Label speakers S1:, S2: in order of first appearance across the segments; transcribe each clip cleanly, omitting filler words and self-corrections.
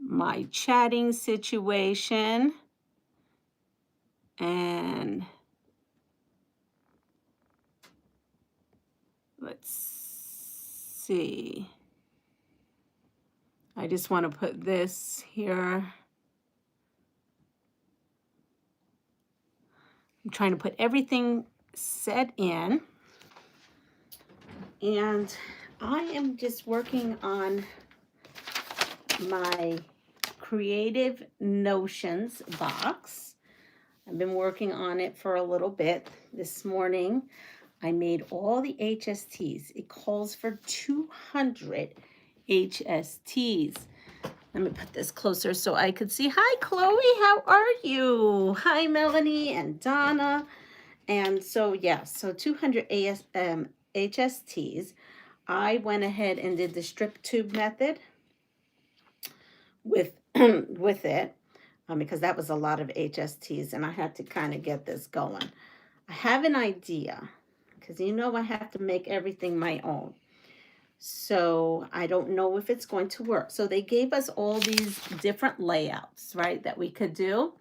S1: my chatting situation. And let's see. I just want to put this here. I'm trying to put everything set in. And I am just working on my Creative Notions box. I've been working on it for a little bit. This morning, I made all the HSTs. It calls for 200 HSTs. Let me put this closer so I could see. Hi, Chloe. How are you? Hi, Melanie and Donna. And so, yeah, so 200 HSTs. I went ahead and did the strip tube method with, with it because that was a lot of HSTs, and I had to kind of get this going. I have an idea because you know I have to make everything my own. So I don't know if it's going to work. So they gave us all these different layouts, right, that we could do.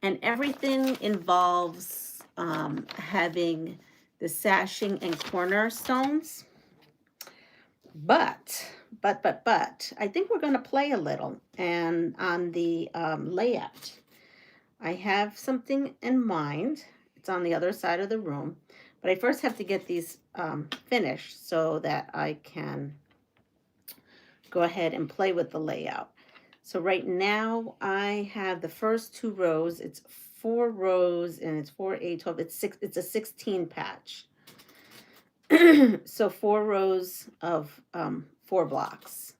S1: And everything involves having the sashing and cornerstones. But, I think we're going to play a little. And on the layout, I have something in mind. It's on the other side of the room. But I first have to get these finished so that I can go ahead and play with the layout. So right now I have the first 2 rows. It's 4 rows and it's 4, 8, 12. It's a 16 patch. So 4 rows of 4 blocks.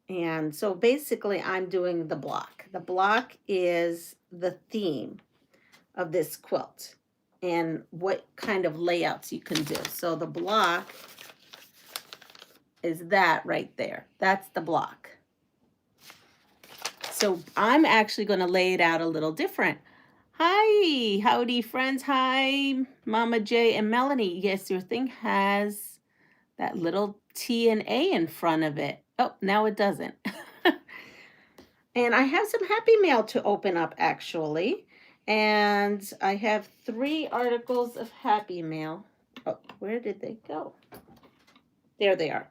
S1: And so basically I'm doing the block. The block is the theme of this quilt and what kind of layouts you can do. So the block is that right there. That's the block. So I'm actually going to lay it out a little different. Hi, howdy friends. Hi, Mama J and Melanie. Yes, your thing has that little T and A in front of it. Oh, now it doesn't. And I have some happy mail to open up actually. And I have 3 articles of happy mail. Oh, where did they go? There they are.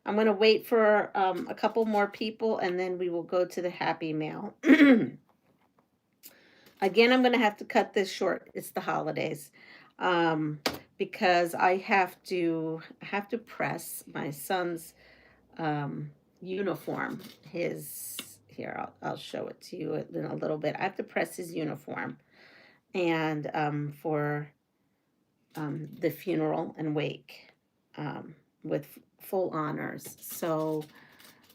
S1: I'm going to wait for a couple more people and then we will go to the happy mail. Again, I'm going to have to cut this short. It's the holidays. Because I have to press my son's uniform. Here, I'll show it to you in a little bit. I have to press his uniform and for the funeral and wake with full honors. So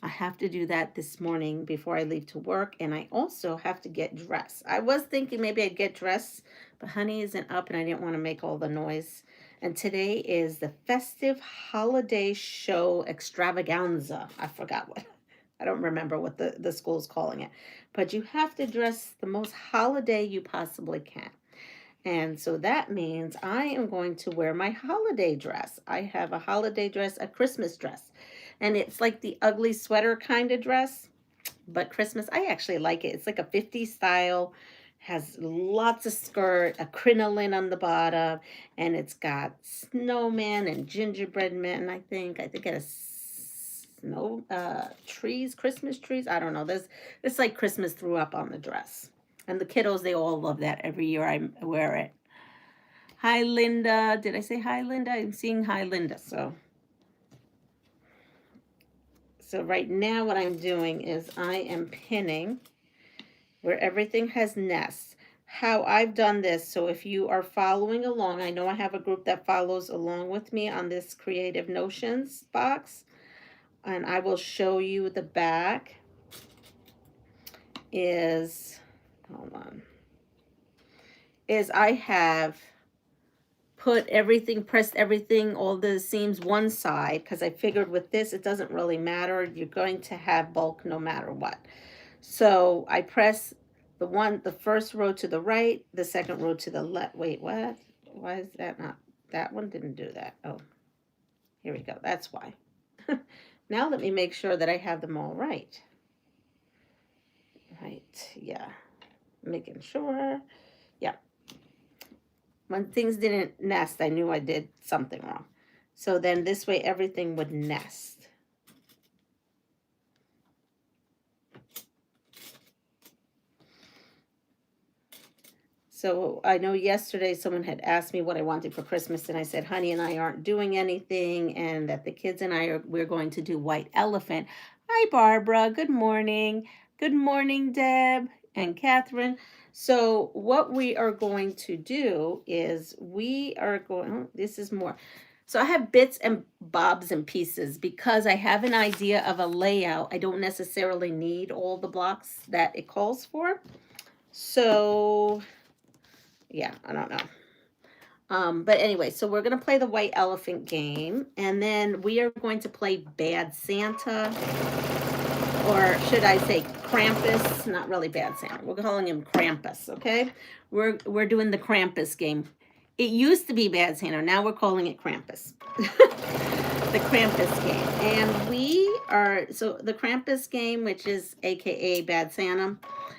S1: I have to do that this morning before I leave to work. And I also have to get dressed. I was thinking maybe I'd get dressed, but honey isn't up and I didn't want to make all the noise. And today is the festive holiday show extravaganza. I forgot what. I don't remember what the school's calling it. But you have to dress the most holiday you possibly can. And so that means I am going to wear my holiday dress. I have a holiday dress, a Christmas dress. And it's like the ugly sweater kind of dress. But Christmas, I actually like it. It's like a 50s style. Has lots of skirt, a crinoline on the bottom. And it's got snowman and gingerbread men, I think. I think it has snow trees, Christmas trees. I don't know. It's like Christmas threw up on the dress. And the kiddos, they all love that. Every year I wear it. Hi, Linda. Did I say hi, Linda? I'm seeing hi, Linda. So right now what I'm doing is I am pinning where everything has nests. How I've done this, so if you are following along, I know I have a group that follows along with me on this Creative Notions box. And I will show you the back is... Hold on. Is I have put everything, pressed everything, all the seams one side, because I figured with this, it doesn't really matter. You're going to have bulk no matter what. So I press the first row to the right, the second row to the left. Wait, what? Why is that not? That one didn't do that. Oh, here we go. That's why. Now let me make sure that I have them all right. Right, yeah. Making sure. Yeah. When things didn't nest, I knew I did something wrong. So then this way everything would nest. So I know yesterday someone had asked me what I wanted for Christmas, and I said, honey and I aren't doing anything, and that the kids and we're going to do white elephant. Hi, Barbara. Good morning. Good morning, Deb and Catherine. So what we are going to do is this is more. So I have bits and bobs and pieces because I have an idea of a layout. I don't necessarily need all the blocks that it calls for. So yeah, I don't know. But anyway, so we're going to play the white elephant game, and then we are going to play Bad Santa, or should I say Krampus? Not really Bad Santa. We're calling him Krampus, okay? We're doing the Krampus game. It used to be Bad Santa. Now we're calling it Krampus. The Krampus game. And so the Krampus game, which is AKA Bad Santa,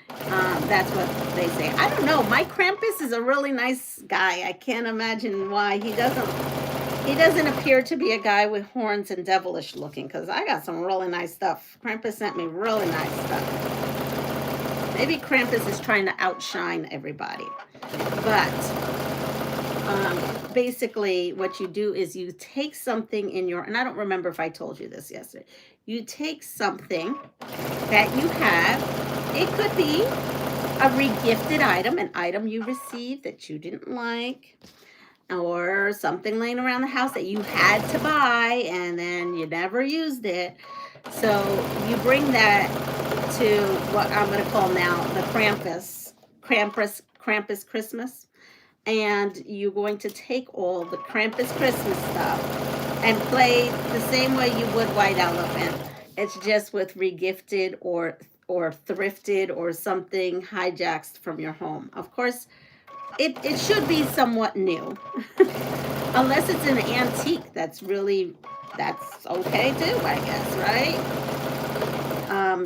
S1: that's what they say. I don't know. My Krampus is a really nice guy. I can't imagine why he doesn't appear to be a guy with horns and devilish looking, because I got some really nice stuff. Krampus sent me really nice stuff. Maybe Krampus is trying to outshine everybody. But basically what you do is you take something and I don't remember if I told you this yesterday. You take something that you have. It could be a regifted item, an item you received that you didn't like, or something laying around the house that you had to buy and then you never used it. So you bring that to what I'm going to call now the Krampus Christmas. And you're going to take all the Krampus Christmas stuff and play the same way you would White Elephant. It's just with regifted or thrifted or something hijacked from your home. Of course, it should be somewhat new. Unless it's an antique, that's okay too, I guess, right?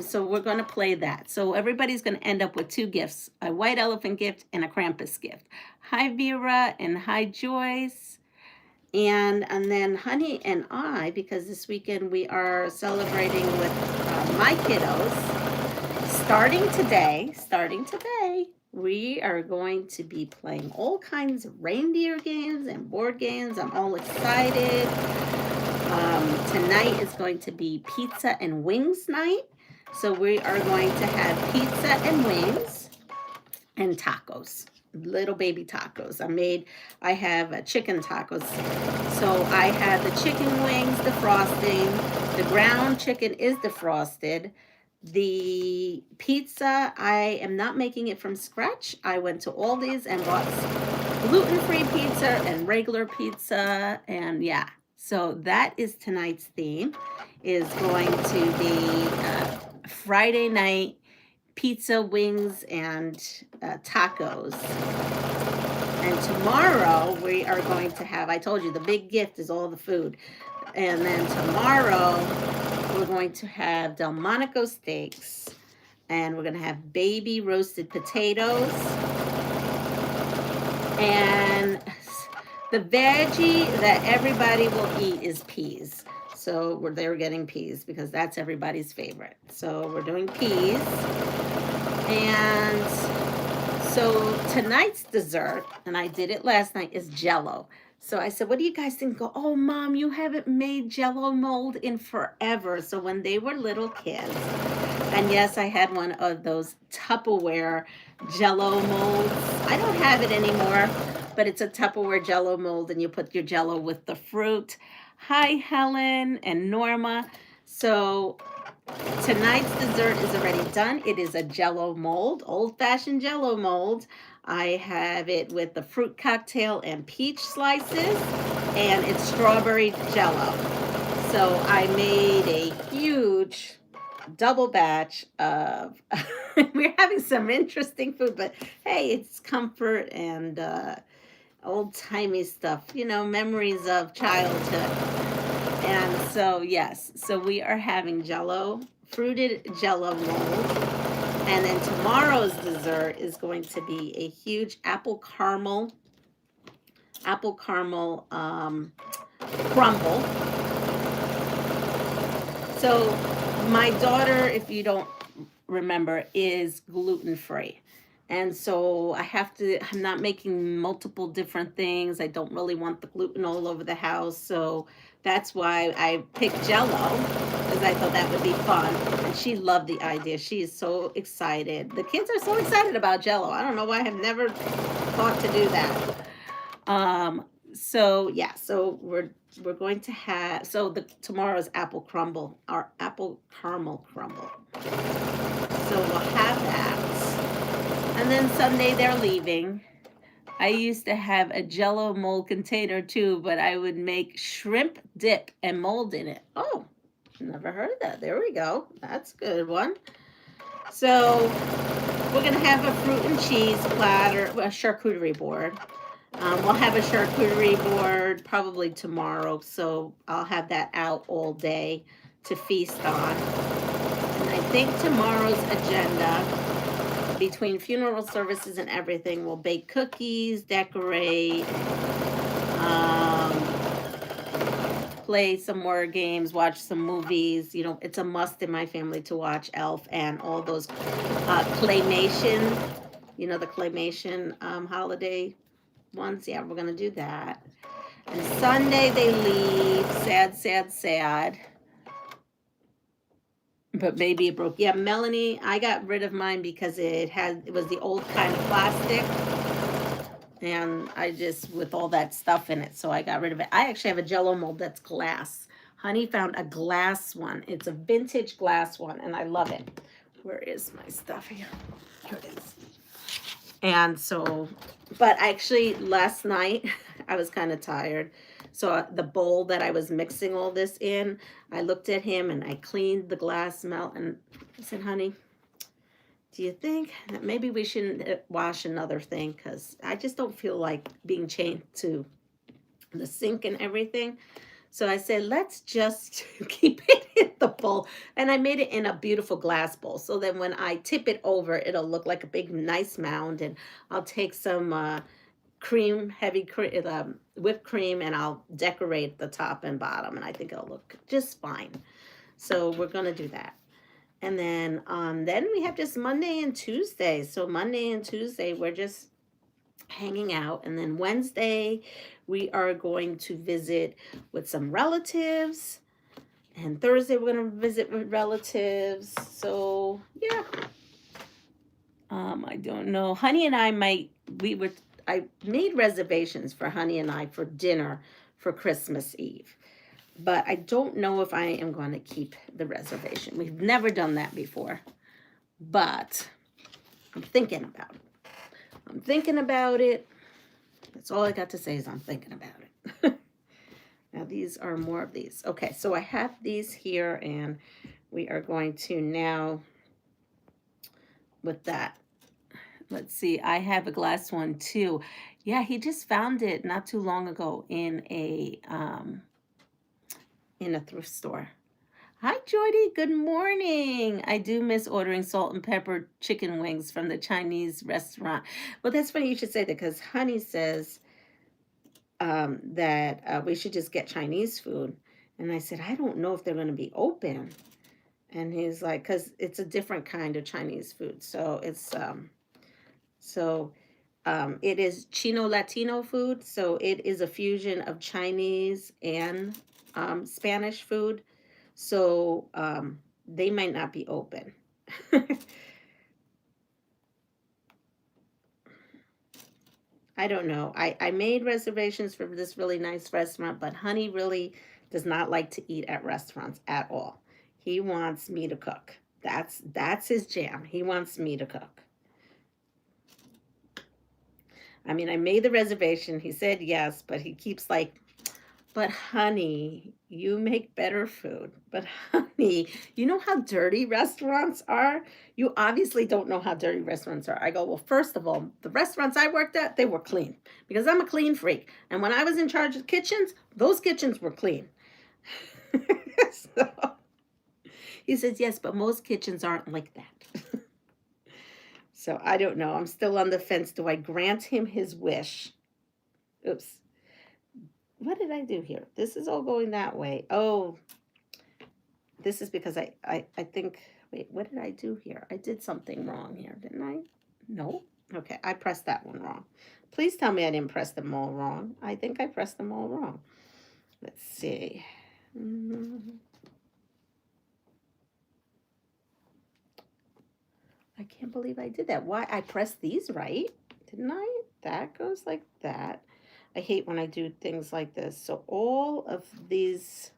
S1: So we're going to play that. So everybody's going to end up with two gifts, a white elephant gift and a Krampus gift. Hi, Vera, and hi, Joyce. And then Honey and I, because this weekend we are celebrating with my kiddos, starting today, we are going to be playing all kinds of reindeer games and board games. I'm all excited. Tonight is going to be pizza and wings night. So we are going to have pizza and wings and tacos, little baby tacos. I have chicken tacos. So I have the chicken wings, the frosting, the ground chicken is defrosted. The pizza, I am not making it from scratch. I went to Aldi's and bought gluten-free pizza and regular pizza, and yeah. So that is tonight's theme, is going to be Friday night pizza, wings, and tacos. And tomorrow we are going to have, I told you, the big gift is all the food. And then tomorrow we're going to have Delmonico steaks, and we're going to have baby roasted potatoes, and the veggie that everybody will eat is peas. So they're getting peas because that's everybody's favorite. So we're doing peas. And so tonight's dessert, and I did it last night, is Jell-O. So I said, what do you guys think? Go, oh, Mom, you haven't made Jell-O mold in forever. So when they were little kids, and yes, I had one of those Tupperware Jell-O molds. I don't have it anymore, but it's a Tupperware Jell-O mold, and you put your Jell-O with the fruit. Hi, Helen and Norma. So tonight's dessert is already done. It is a Jell-O mold, old-fashioned Jell-O mold. I have it with the fruit cocktail and peach slices, and it's strawberry Jell-O. So I made a huge double batch of, we're having some interesting food, but hey, it's comfort and old-timey stuff, memories of childhood. And so, yes, so we are having Jell-O, fruited Jell-O mold. And then tomorrow's dessert is going to be a huge apple caramel crumble. So my daughter, if you don't remember, is gluten free. And so I'm not making multiple different things. I don't really want the gluten all over the house. So that's why I picked Jello, because I thought that would be fun. And she loved the idea. She is so excited. The kids are so excited about Jello. I don't know why I have never thought to do that. So yeah, so we're going to have, so the tomorrow's apple crumble, our apple caramel crumble. So we'll have that. And then Sunday they're leaving. I used to have a Jello mold container too, but I would make shrimp dip and mold in it. Oh, never heard of that. There we go. That's a good one. So we're gonna have a fruit and cheese platter, a charcuterie board. We'll have a charcuterie board probably tomorrow, so I'll have that out all day to feast on. And I think tomorrow's agenda, between funeral services and everything, we'll bake cookies, decorate, play some more games, watch some movies. You know, it's a must in my family to watch Elf and all those claymation, you know, the claymation holiday ones. Yeah, we're gonna do that. And Sunday they leave. Sad, sad, sad. But maybe it broke. Yeah, Melanie, I got rid of mine because it was the old kind of plastic. And I just, with all that stuff in it, so I got rid of it. I actually have a Jello mold that's glass. Honey found a glass one. It's a vintage glass one, and I love it. Where is my stuff here? Here it is. And so, but actually last night I was kind of tired. So the bowl that I was mixing all this in, I looked at him and I cleaned the glass melt and I said, honey, do you think that maybe we shouldn't wash another thing? Because I just don't feel like being chained to the sink and everything. So I said, let's just keep it in the bowl. And I made it in a beautiful glass bowl. So then when I tip it over, it'll look like a big, nice mound. And I'll take some heavy whipped cream, and I'll decorate the top and bottom. And I think it'll look just fine. So we're going to do that. And then we have just Monday and Tuesday. So Monday and Tuesday, we're just hanging out. And then Wednesday, we are going to visit with some relatives. And Thursday, we're going to visit with relatives. So, yeah. I don't know. Honey and I I made reservations for Honey and I for dinner for Christmas Eve. But I don't know if I am going to keep the reservation. We've never done that before. But I'm thinking about it. I'm thinking about it. That's all I got to say is I'm thinking about it. Now these are more of these. Okay, so I have these here, and we are going to now, with that, let's see, I have a glass one too. Yeah, he just found it not too long ago in a thrift store. Hi, Jordy. Good morning. I do miss ordering salt and pepper chicken wings from the Chinese restaurant. Well, that's funny you should say that, because Honey says that we should just get Chinese food. And I said, I don't know if they're going to be open. And he's like, because it's a different kind of Chinese food. So it's, it is Chino Latino food. So it is a fusion of Chinese and Spanish food. So they might not be open. I don't know. I made reservations for this really nice restaurant, but Honey really does not like to eat at restaurants at all. He wants me to cook. That's his jam. He wants me to cook. I mean, I made the reservation. He said yes, but he keeps like, but Honey, you make better food. But Honey, you know how dirty restaurants are? You obviously don't know how dirty restaurants are. I go, well, first of all, the restaurants I worked at, they were clean, because I'm a clean freak. And when I was in charge of kitchens, those kitchens were clean. So he says, yes, but most kitchens aren't like that. So I don't know. I'm still on the fence. Do I grant him his wish? Oops. What did I do here? This is all going that way. Oh, this is because I think, wait, what did I do here? I did something wrong here, didn't I? No. Okay, I pressed that one wrong. Please tell me I didn't press them all wrong. I think I pressed them all wrong. Let's see. I can't believe I did that. Why? I pressed these right, didn't I? That goes like that. I hate when I do things like this. So all of these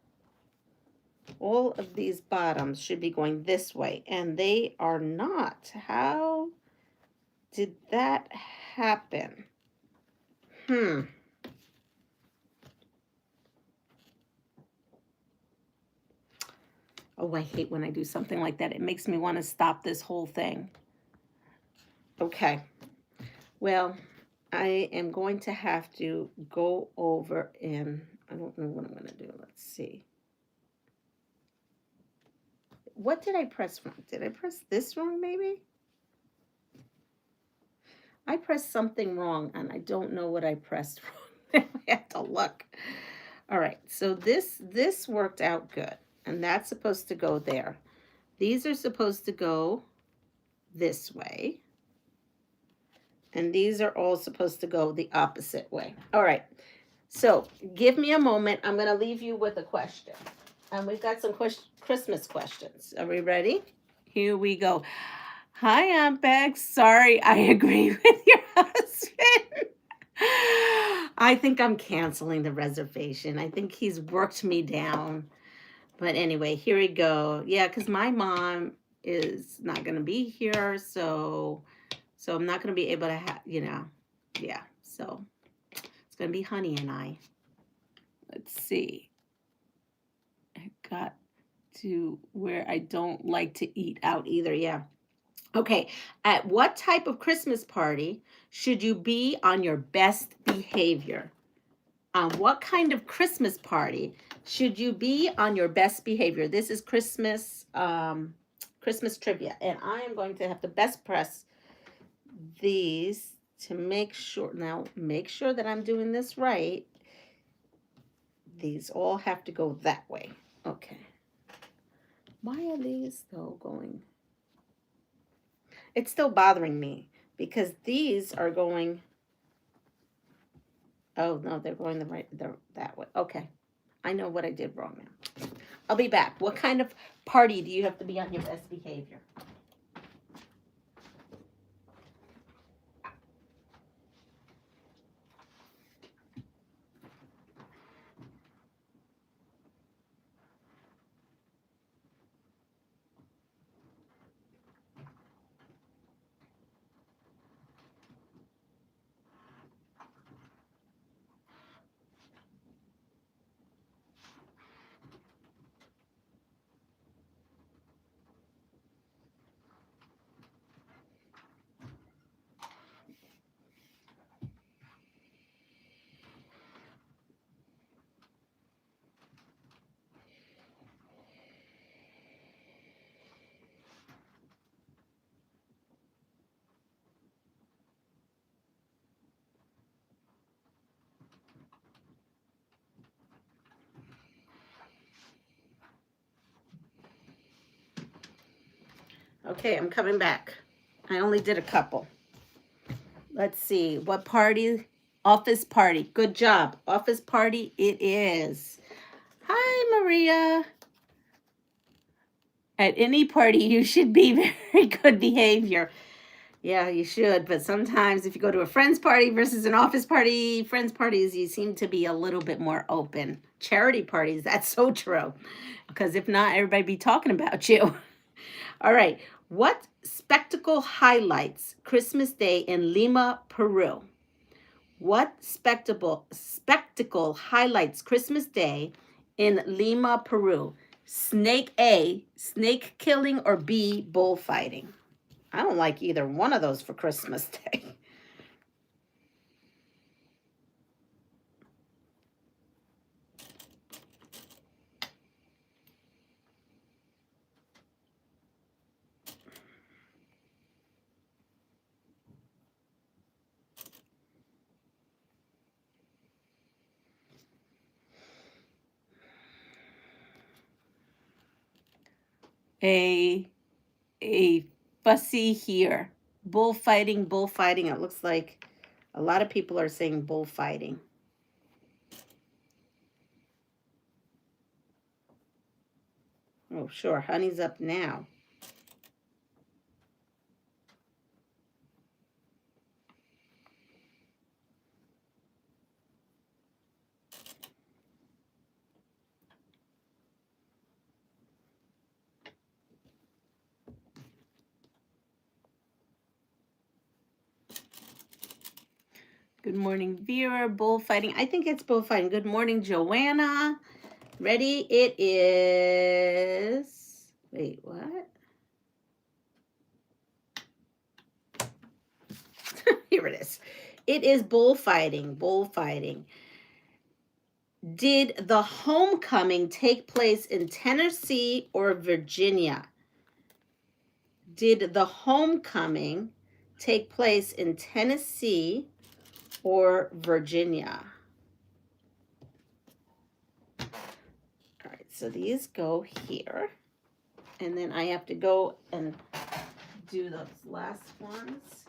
S1: bottoms should be going this way, and they are not. How did that happen? Oh, I hate when I do something like that. It makes me want to stop this whole thing. Okay. Well, I am going to have to go over and I don't know what I'm going to do. Let's see. What did I press wrong? Did I press this wrong maybe? I pressed something wrong and I don't know what I pressed wrong. I have to look. All right, so this worked out good, and that's supposed to go there. These are supposed to go this way, and these are all supposed to go the opposite way. All right, so give me a moment. I'm going to leave you with a question, and we've got some Christmas questions. Are we ready? Here we go. Hi, Aunt Bex. Sorry, I agree with your husband. I think I'm canceling the reservation. I think he's worked me down. But anyway, here we go. Yeah, because my mom is not going to be here, so I'm not going to be able to have, yeah. So it's going to be Honey and I. Let's see. I got to where I don't like to eat out either. Yeah. Okay. At what type of Christmas party should you be on your best behavior? What kind of Christmas party should you be on your best behavior? This is Christmas trivia, and I am going to have to best press these to make sure. Now, make sure that I'm doing this right. These all have to go that way. Okay. Why are these though going? It's still bothering me because these are going. Oh no, they're going that way. Okay. I know what I did wrong now. I'll be back. What kind of party do you have to be on your best behavior? Okay, I'm coming back. I only did a couple. Let's see. What party? Office party. Good job. Office party it is. Hi, Maria. At any party, you should be very good behavior. Yeah, you should. But sometimes if you go to a friend's party versus an office party, friends parties, you seem to be a little bit more open. Charity parties, that's so true. Because if not, everybody be talking about you. All right. What spectacle highlights Christmas Day in Lima, Peru? What spectacle highlights Christmas Day in Lima, Peru? A, snake killing, or B, bullfighting? I don't like either one of those for Christmas Day. a fussy here. Bullfighting, bullfighting. It looks like a lot of people are saying bullfighting. Oh, sure. Honey's up now. Good morning, Vera. Bullfighting. I think it's bullfighting. Good morning, Joanna. Ready? It is. Wait, what? Here it is. It is bullfighting. Bullfighting. Did the homecoming take place in Tennessee or Virginia? Did the homecoming take place in Tennessee or Virginia? All right, so these go here. And then I have to go and do those last ones.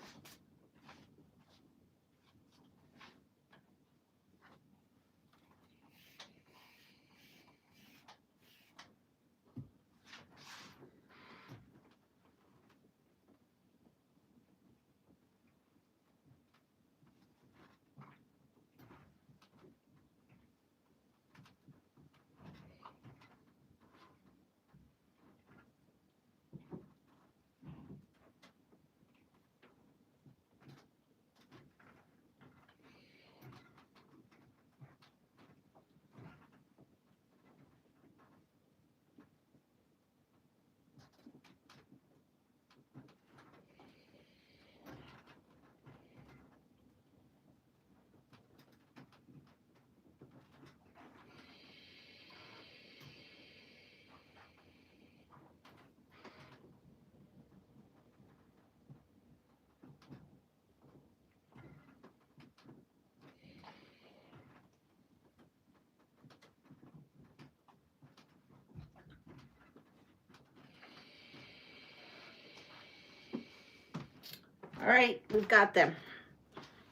S1: All right, we've got them.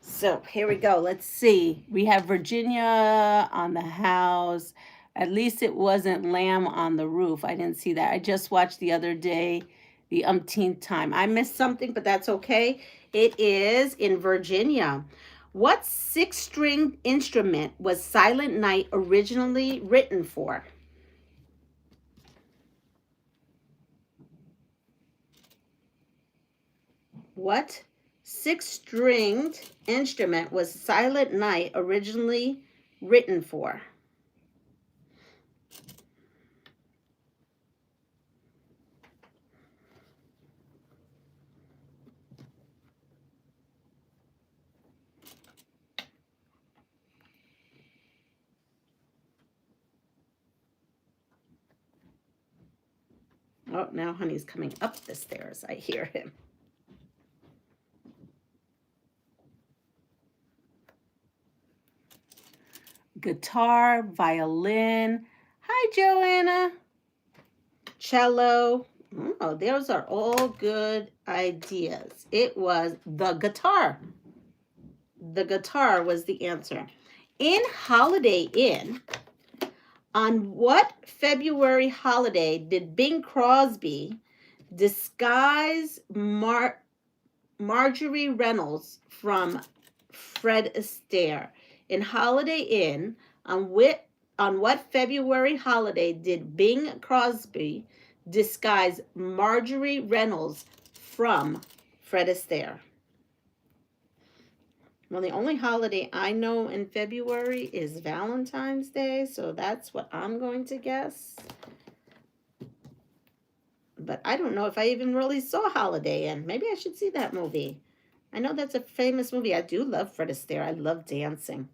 S1: So here we go. Let's see. We have Virginia on the house. At least it wasn't lamb on the roof. I didn't see that. I just watched the other day, the umpteenth time. I missed something, but that's okay. It is in Virginia. What six-string instrument was Silent Night originally written for? What six-stringed instrument was Silent Night originally written for? Oh, now Honey's coming up the stairs. I hear him. Guitar, violin. Hi, Joanna. Cello. Oh, those are all good ideas. It was the guitar. The guitar was the answer. In Holiday Inn, on what February holiday did Bing Crosby disguise Marjorie Reynolds from Fred Astaire? In Holiday Inn, on what February holiday did Bing Crosby disguise Marjorie Reynolds from Fred Astaire? Well, the only holiday I know in February is Valentine's Day, so that's what I'm going to guess. But I don't know if I even really saw Holiday Inn. Maybe I should see that movie. I know that's a famous movie. I do love Fred Astaire. I love dancing.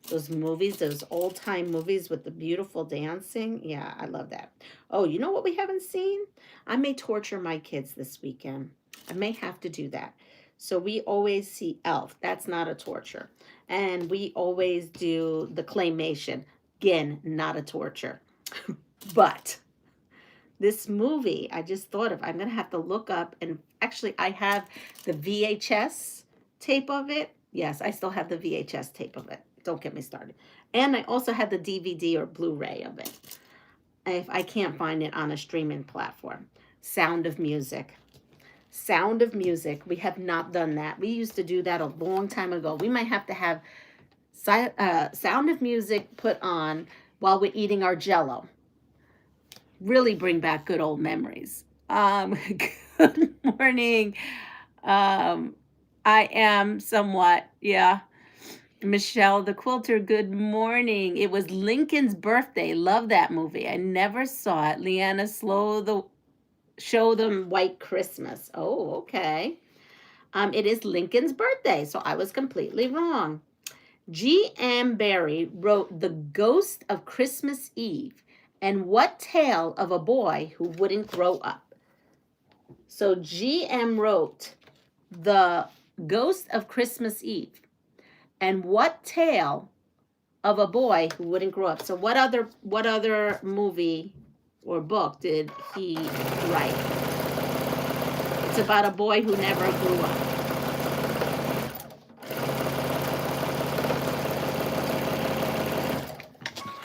S1: Those movies, those old-time movies with the beautiful dancing. Yeah, I love that. Oh, you know what we haven't seen? I may torture my kids this weekend. I may have to do that. So we always see Elf. That's not a torture. And we always do the claymation. Again, not a torture. But this movie, I just thought of, I'm going to have to look up, and actually I have the VHS tape of it. Yes, I still have the VHS tape of it. Don't get me started. And I also had the DVD or Blu-ray of it, if I can't find it on a streaming platform. Sound of Music. Sound of Music. We have not done that. We used to do that a long time ago. We might have to have Sound of Music put on while we're eating our Jell-O. Really bring back good old memories. Good morning. I am somewhat, yeah. Michelle the Quilter, good morning. It was Lincoln's birthday. Love that movie. I never saw it. Leanna, show them White Christmas. Oh, okay. It is Lincoln's birthday, so I was completely wrong. G.M. Barrie wrote The Ghost of Christmas Eve and What Tale of a Boy Who Wouldn't Grow Up. So G.M. wrote The Ghost of Christmas Eve and What Tale of a Boy Who Wouldn't Grow Up. So what other movie or book did he write? It's about a boy who never grew up.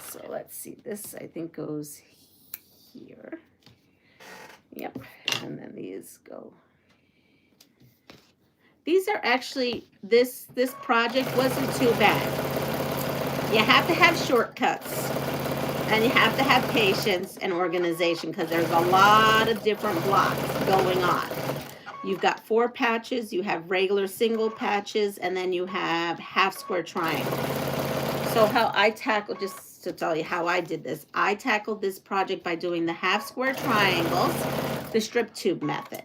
S1: So let's see. This, I think, goes here. Yep. And then these go. These are actually, this project wasn't too bad. You have to have shortcuts. And you have to have patience and organization because there's a lot of different blocks going on. You've got 4 patches, you have regular single patches, and then you have half square triangle. So how I tackle, just to tell you how I did this, I tackled this project by doing the half square triangles, the strip tube method.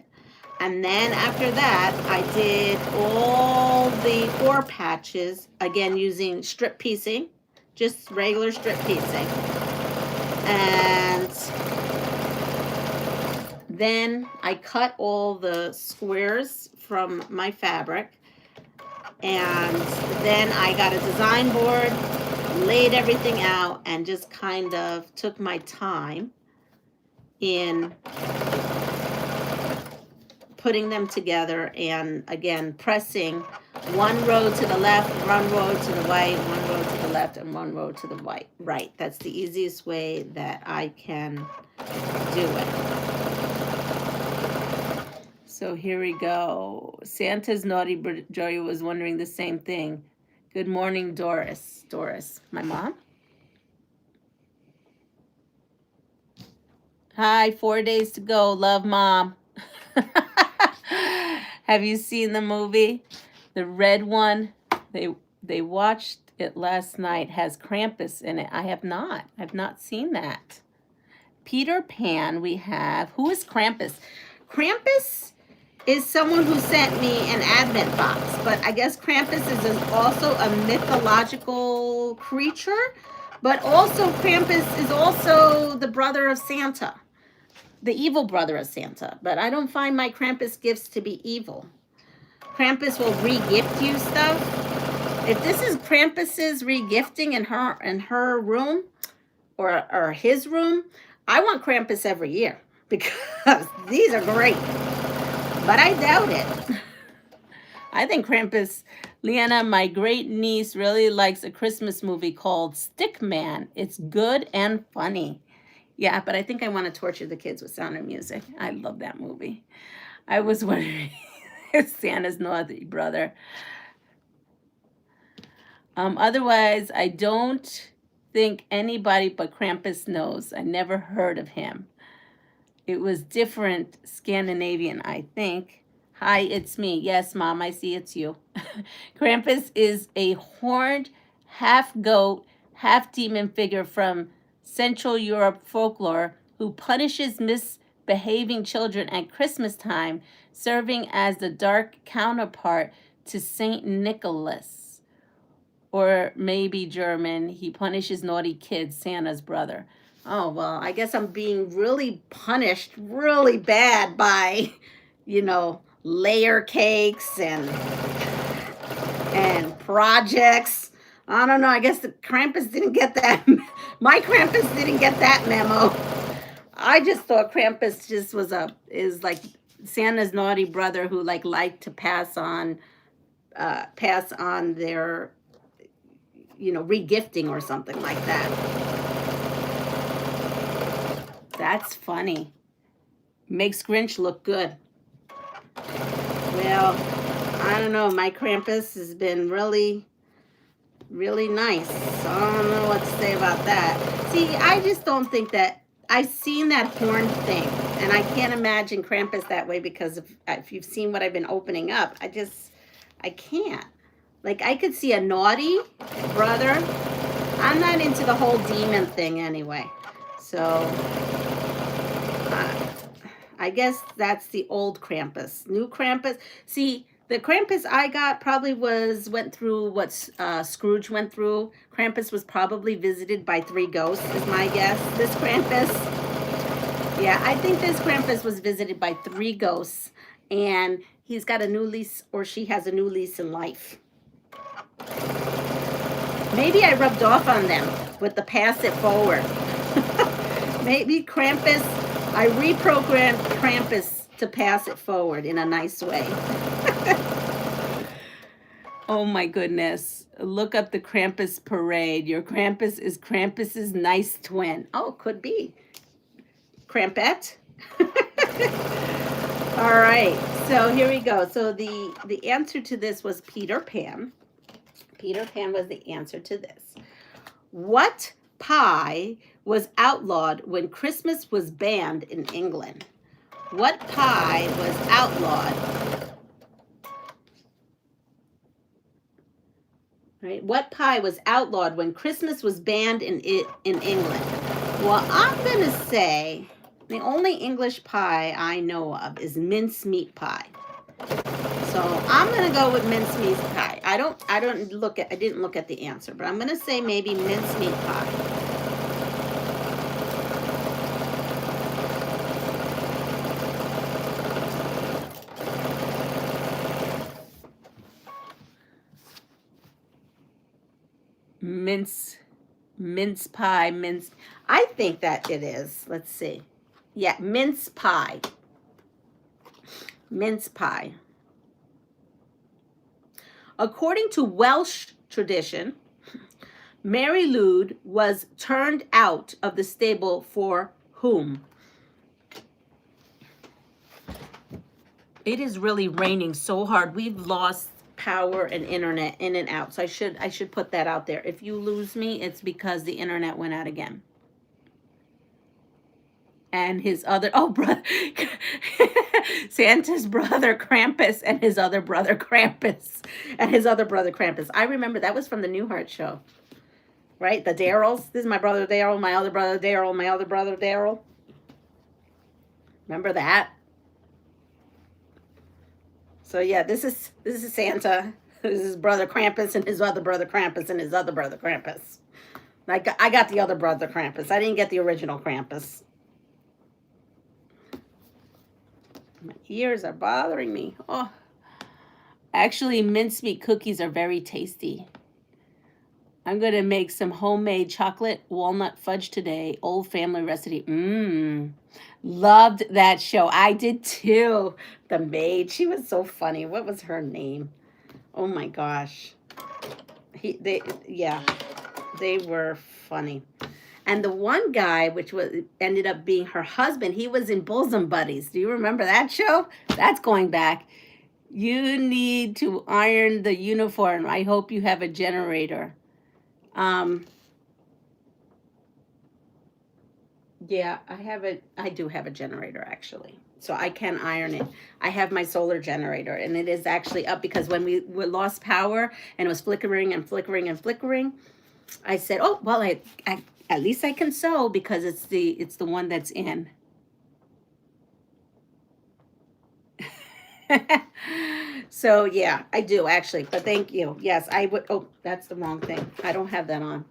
S1: And then after that, I did all the 4 patches, again using strip piecing, just regular strip piecing. And then I cut all the squares from my fabric. And then I got a design board, laid everything out, and just kind of took my time in putting them together, and again pressing 1 row to the left, 1 row to the right, 1 row to the left, and 1 row to the right. That's the easiest way that I can do it. So here we go. Santa's Naughty Joy was wondering the same thing. Good morning, Doris. Doris, my mom. Hi, 4 days to go. Love, Mom. Have you seen the movie? The red one? They watched it last night. Has Krampus in it. I have not. I've not seen that. Peter Pan we have. Who is Krampus? Krampus is someone who sent me an advent box, but I guess Krampus is also a mythological creature, but also Krampus is also the brother of Santa. The evil brother of Santa, but I don't find my Krampus gifts to be evil. Krampus will re-gift you stuff. If this is Krampus's re-gifting in her room or his room, I want Krampus every year because these are great. But I doubt it. I think Krampus, Leanna, my great niece, really likes a Christmas movie called Stick Man. It's good and funny. Yeah, but I think I want to torture the kids with Sound of Music. I love that movie. I was wondering if Santa's naughty brother. Otherwise, I don't think anybody but Krampus knows. I never heard of him. It was different Scandinavian, I think. Hi, it's me. Yes, Mom, I see it's you. Krampus is a horned, half-goat, half-demon figure from Central Europe folklore who punishes misbehaving children at Christmas time, serving as the dark counterpart to Saint Nicholas. Or maybe German, he punishes naughty kids, Santa's brother. Oh, well, I guess I'm being really punished really bad by, layer cakes and projects. I don't know. I guess the Krampus didn't get that. My Krampus didn't get that memo. I just thought Krampus just is like Santa's naughty brother who liked to pass on their, regifting or something like that. That's funny. Makes Grinch look good. Well, I don't know. My Krampus has been really, really nice. So I don't know what to say about that. See, I just don't think that I've seen that horn thing, and I can't imagine Krampus that way because if you've seen what I've been opening up, I can't. Like, I could see a naughty brother. I'm not into the whole demon thing anyway. So I guess that's the old Krampus. New Krampus. See, the Krampus I got probably went through what Scrooge went through. Krampus was probably visited by 3 ghosts, is my guess. This Krampus, yeah, I think this Krampus was visited by 3 ghosts, and he's got a new lease, or she has a new lease in life. Maybe I rubbed off on them with the pass it forward. Maybe Krampus, I reprogrammed Krampus to pass it forward in a nice way. Oh my goodness. Look up the Krampus parade. Your Krampus is Krampus's nice twin. Oh, could be. Krampette. All right. So here we go. So the answer to this was Peter Pan. Peter Pan was the answer to this. What pie was outlawed when Christmas was banned in England? What pie was outlawed? Right? What pie was outlawed when Christmas was banned in England? Well, I'm going to say the only English pie I know of is mincemeat pie. So I'm going to go with mincemeat pie. I didn't look at the answer, but I'm going to say maybe mincemeat pie. Mince pie, I think that it is. Let's see. Yeah, mince pie. Mince pie. According to Welsh tradition, Mary Lwyd was turned out of the stable for whom? It is really raining so hard. We've lost power and internet in and out. So I should put that out there. If you lose me, it's because the internet went out again. And his other, brother, Santa's brother Krampus and his other brother Krampus. I remember that was from the Newhart show, right? The Darryls. This is my brother Daryl, my other brother Daryl, my other brother Daryl. Remember that? So yeah, this is Santa. This is brother Krampus and his other brother Krampus and his other brother Krampus. I got the other brother Krampus. I didn't get the original Krampus. My ears are bothering me. Oh, actually, mincemeat cookies are very tasty. I'm going to make some homemade chocolate walnut fudge today. Old family recipe. Loved that show. I did too. The maid. She was so funny. What was her name? Oh my gosh. They were funny. And the one guy, which ended up being her husband, he was in Bosom Buddies. Do you remember that show? That's going back. You need to iron the uniform. I hope you have a generator. Yeah, I do have a generator actually. So I can iron it. I have my solar generator and it is actually up because when we lost power and it was flickering and flickering and flickering, I said, oh, well, I at least I can sew because it's the one that's in. So yeah, I do actually, but thank you. Yes, I would. Oh, that's the wrong thing. I don't have that on.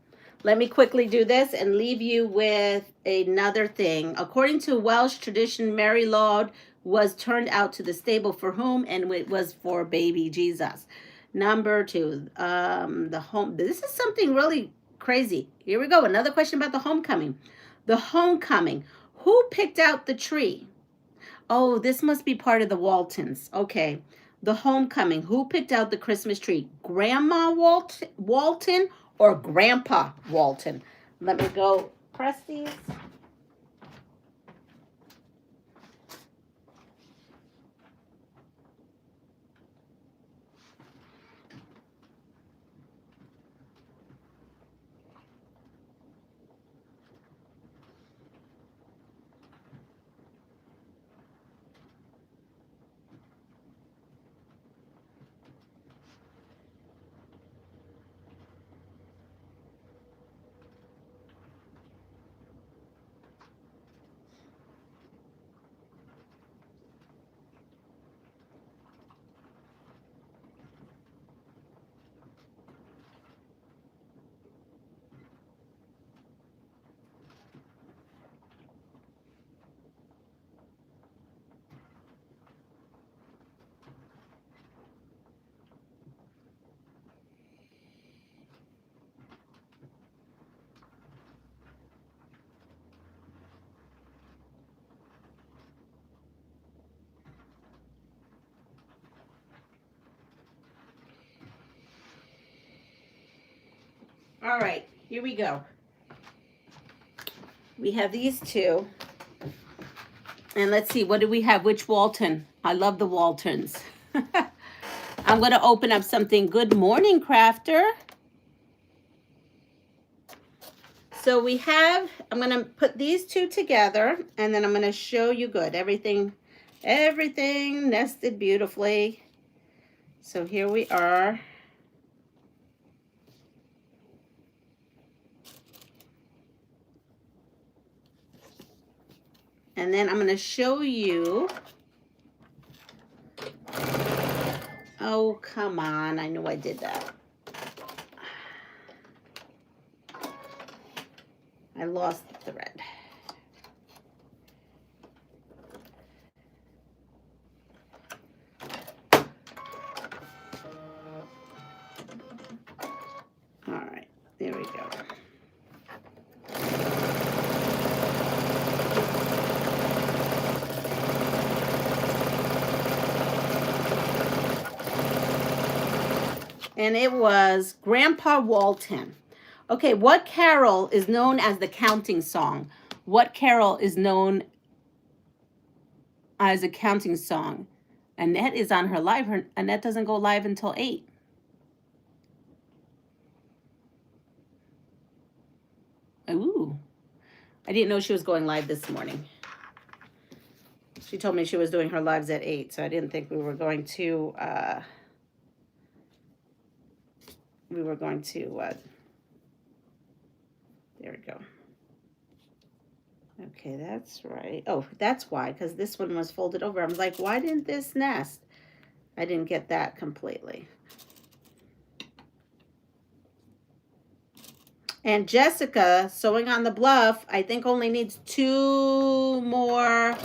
S1: Let me quickly do this and leave you with another thing. According to Welsh tradition, Mary Lwyd was turned out to the stable for whom? And it was for baby Jesus. Number 2, the home. This is something really crazy. Here we go. Another question about the homecoming. The homecoming. Who picked out the tree? Oh, this must be part of the Waltons. Okay. The homecoming. Who picked out the Christmas tree? Grandma Walton or Grandpa Walton? Let me go press these. All right, here we go. We have these two. And let's see, what do we have? Which Walton? I love the Waltons. I'm going to open up something. Good morning, crafter. So we have, I'm going to put these two together, and then I'm going to show you good. Everything nested beautifully. So here we are. And then I'm going to show you. Oh, come on. I knew I did that. I lost the thread. All right. There we go. And it was Grandpa Walton. Okay, what carol is known as the counting song? What carol is known as a counting song? Annette is on her live. Annette doesn't go live until 8. Ooh, I didn't know she was going live this morning. She told me she was doing her lives at 8, so I didn't think we were going to, there we go. Okay, that's right. Oh, that's why, because this one was folded over. I'm like, why didn't this nest? I didn't get that completely. And Jessica, Sewing on the Bluff, I think only needs 2 more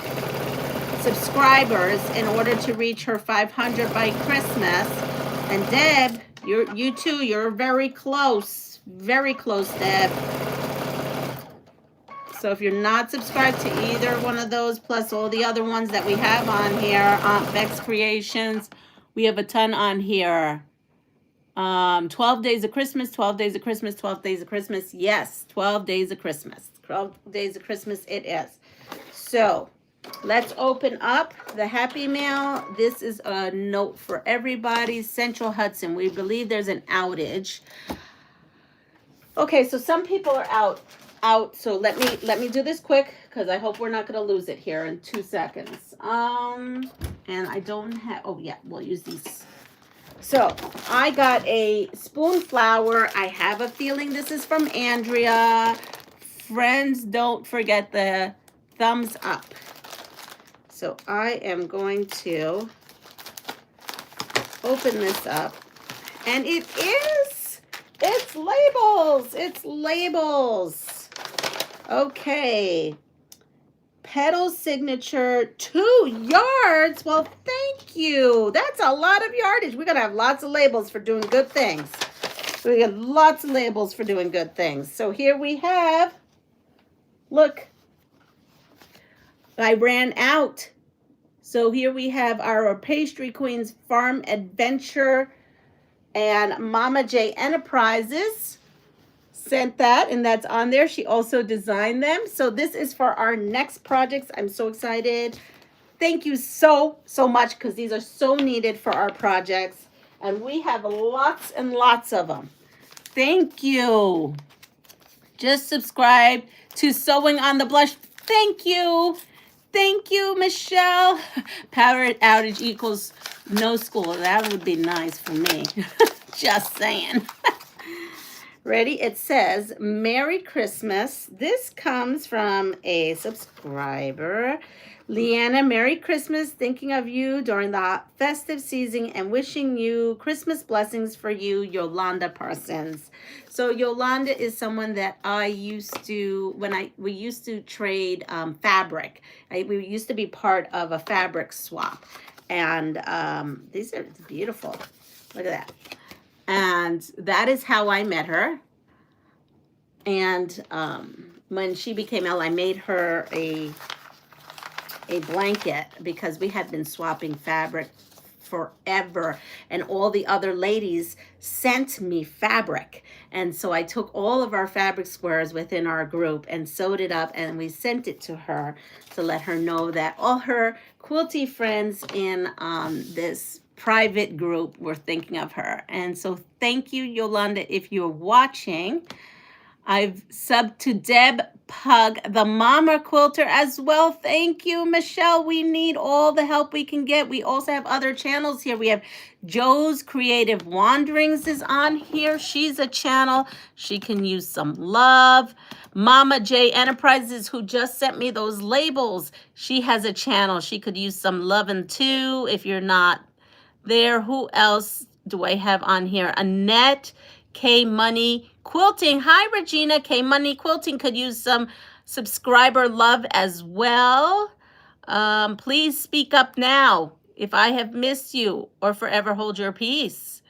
S1: subscribers in order to reach her 500 by Christmas. And Deb, you too, you're very close. Very close, Deb. So if you're not subscribed to either one of those, plus all the other ones that we have on here, Aunt Beck's Creations, we have a ton on here. 12 Days of Christmas, 12 Days of Christmas, 12 Days of Christmas. Yes, 12 Days of Christmas. 12 Days of Christmas it is. So let's open up the Happy Mail. This is a note for everybody. Central Hudson, we believe there's an outage. Okay, so some people are out. So let me do this quick, because I hope we're not going to lose it here in 2 seconds. And I don't have, oh yeah, we'll use these. So I got a spoon flower. I have a feeling this is from Andrea. Friends, don't forget the thumbs up. So I am going to open this up, and it's labels. Okay. Petal signature, 2 yards. Well, thank you. That's a lot of yardage. We're going to have lots of labels for doing good things. We got lots of labels for doing good things. So here we have, look, I ran out. So here we have our Pastry Queen's Farm Adventure, and Mama J Enterprises sent that, and that's on there. She also designed them. So this is for our next projects. I'm so excited. Thank you so much, because these are so needed for our projects, and we have lots and lots of them. Thank you. Just subscribe to Sewing on the Blush. Thank you. Thank you, Michelle. Power outage equals no school. That would be nice for me. Just saying. Ready? It says, Merry Christmas. This comes from a subscriber. Leanna, Merry Christmas. Thinking of you during the festive season and wishing you Christmas blessings for you, Yolanda Parsons. So Yolanda is someone that I used to, we used to trade fabric. We used to be part of a fabric swap. And these are beautiful. Look at that. And that is how I met her. And when she became ill, I made her a blanket, because we had been swapping fabric forever, and all the other ladies sent me fabric. And so I took all of our fabric squares within our group and sewed it up, and we sent it to her to let her know that all her quilty friends in this private group were thinking of her. And so thank you, Yolanda, if you're watching. I've subbed to Deb Pug, the Mama Quilter, as well. Thank you, Michelle. We need all the help we can get. We also have other channels here. We have Joe's Creative Wanderings is on here. She's a channel. She can use some love. Mama J Enterprises, who just sent me those labels, she has a channel. She could use some loving too if you're not there. Who else do I have on here? Annette K Money Quilting. Hi, Regina. K Money Quilting could use some subscriber love as well. Please speak up now if I have missed you, or forever hold your peace.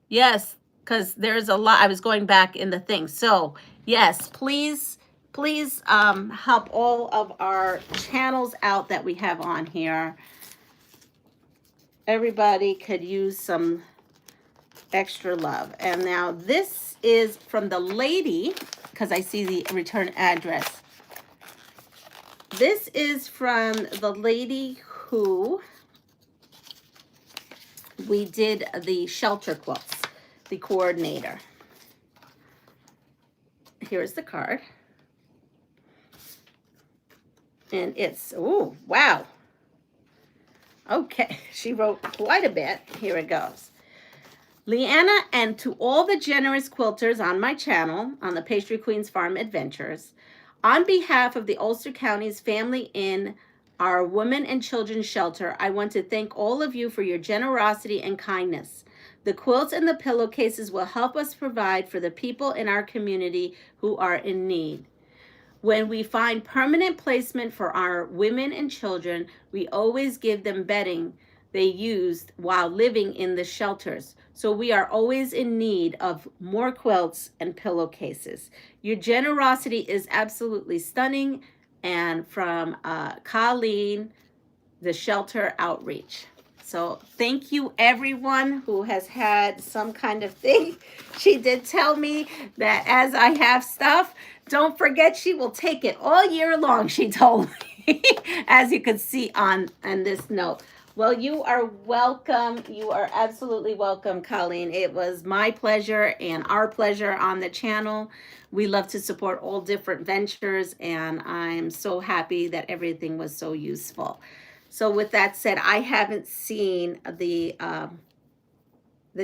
S1: Yes, because there's a lot. I was going back in the thing. So yes, please help all of our channels out that we have on here. Everybody could use some extra love. And now this is from the lady, because I see the return address. This is from the lady who we did the shelter quilts, the coordinator. Here's the card. And it's, oh, wow. Okay, she wrote quite a bit. Here it goes. Leanna, and to all the generous quilters on my channel, on the Pastry Queen's Farm Adventures, on behalf of the Ulster County's Family in our Women and Children Shelter, I want to thank all of you for your generosity and kindness. The quilts and the pillowcases will help us provide for the people in our community who are in need. When we find permanent placement for our women and children, we always give them bedding they used while living in the shelters. So we are always in need of more quilts and pillowcases. Your generosity is absolutely stunning. And from Colleen, the Shelter Outreach. So thank you, everyone who has had some kind of thing. She did tell me that as I have stuff, don't forget she will take it all year long, she told me, as you could see on this note. Well, you are welcome. You are absolutely welcome, Colleen. It was my pleasure and our pleasure on the channel. We love to support all different ventures, and I'm so happy that everything was so useful. So with that said, I haven't seen the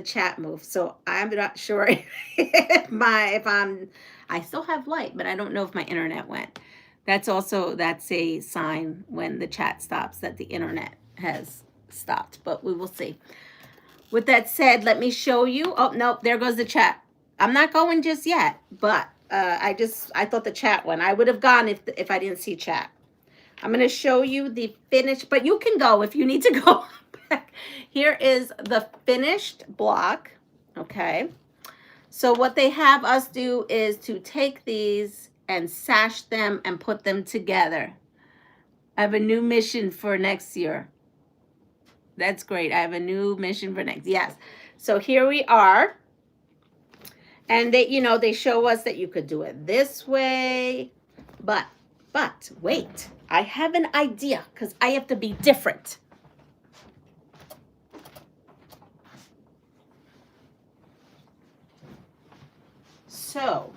S1: chat move, so I'm not sure if I still have light, but I don't know if my internet went. That's a sign when the chat stops that the internet has stopped, but we will see. With that said, let me show you. Oh, no, there goes the chat. I'm not going just yet, but I thought the chat went. I would have gone if I didn't see chat. I'm going to show you the finished, but you can go if you need to go back. Here is the finished block, okay? So what they have us do is to take these and sash them and put them together I have a new mission for next year. That's great. I have a new mission for next. Yes. So here we are. And they, you know, they show us that you could do it this way. But wait, I have an idea because I have to be different. So,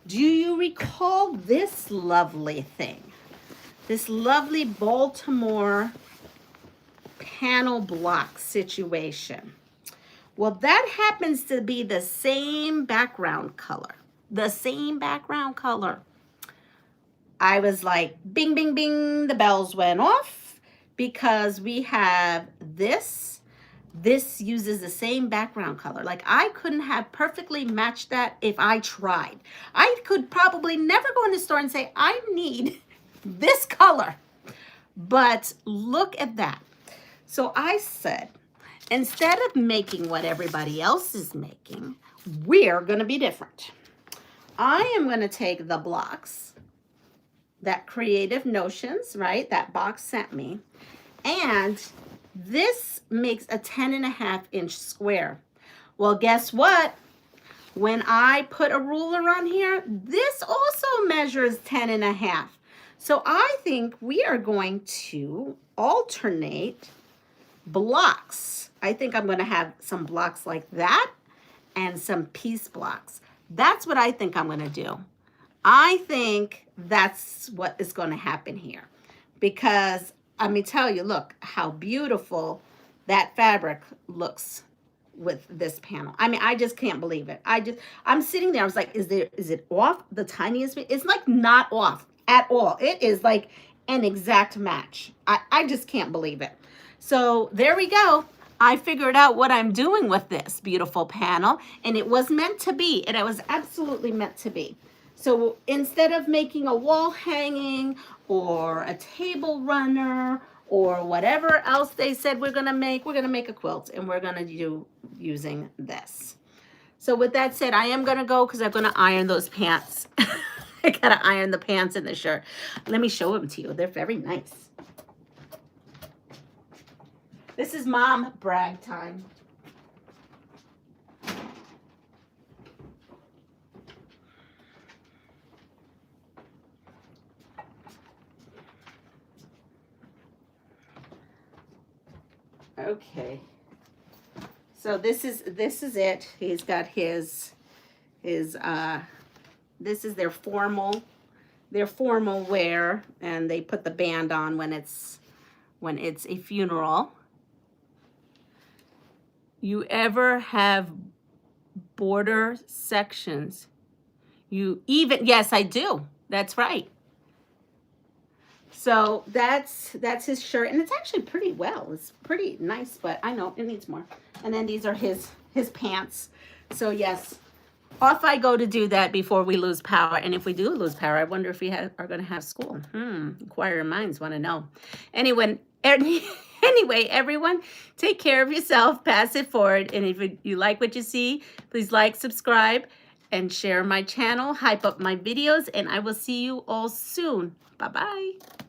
S1: do you recall this lovely thing? This lovely Baltimore panel block situation. Well, that happens to be the same background color. The same background color. I was like, bing, bing, bing, the bells went off because we have this. This uses the same background color. Like I couldn't have perfectly matched that if I tried. I could probably never go in the store and say, I need this color. But look at that. So I said, instead of making what everybody else is making, we're going to be different. I am going to take the blocks that Creative Notions, right, that box sent me, and this makes a 10.5-inch square. Well, guess what? When I put a ruler on here, this also measures 10.5. So I think we are going to alternate blocks. I think I'm going to have some blocks like that and some piece blocks. That's what I think I'm going to do. I think that's what is going to happen here. Because let me tell you, look how beautiful that fabric looks with this panel. I mean, I just can't believe it. I'm sitting there. I was like, is it off the tiniest bit? It's like not off at all. It is like an exact match. I just can't believe it. So there we go. I figured out what I'm doing with this beautiful panel, and it was meant to be, and it was absolutely meant to be. So instead of making a wall hanging or a table runner or whatever else they said we're going to make a quilt, and we're going to do using this. So with that said, I am going to go because I'm going to iron those pants. I got to iron the pants and the shirt. Let me show them to you. They're very nice. This is mom brag time. Okay. So this is it. He's got his this is their formal wear, and they put the band on when it's a funeral. You ever have border sections? Yes, I do. That's right. So that's his shirt, and it's actually pretty well. It's pretty nice, but I know it needs more. And then these are his pants. So yes, off I go to do that before we lose power. And if we do lose power, I wonder if we are going to have school. Inquiring minds want to know. Anyway, everyone, take care of yourself. Pass it forward. And if you like what you see, please like, subscribe, and share my channel. Hype up my videos. And I will see you all soon. Bye-bye.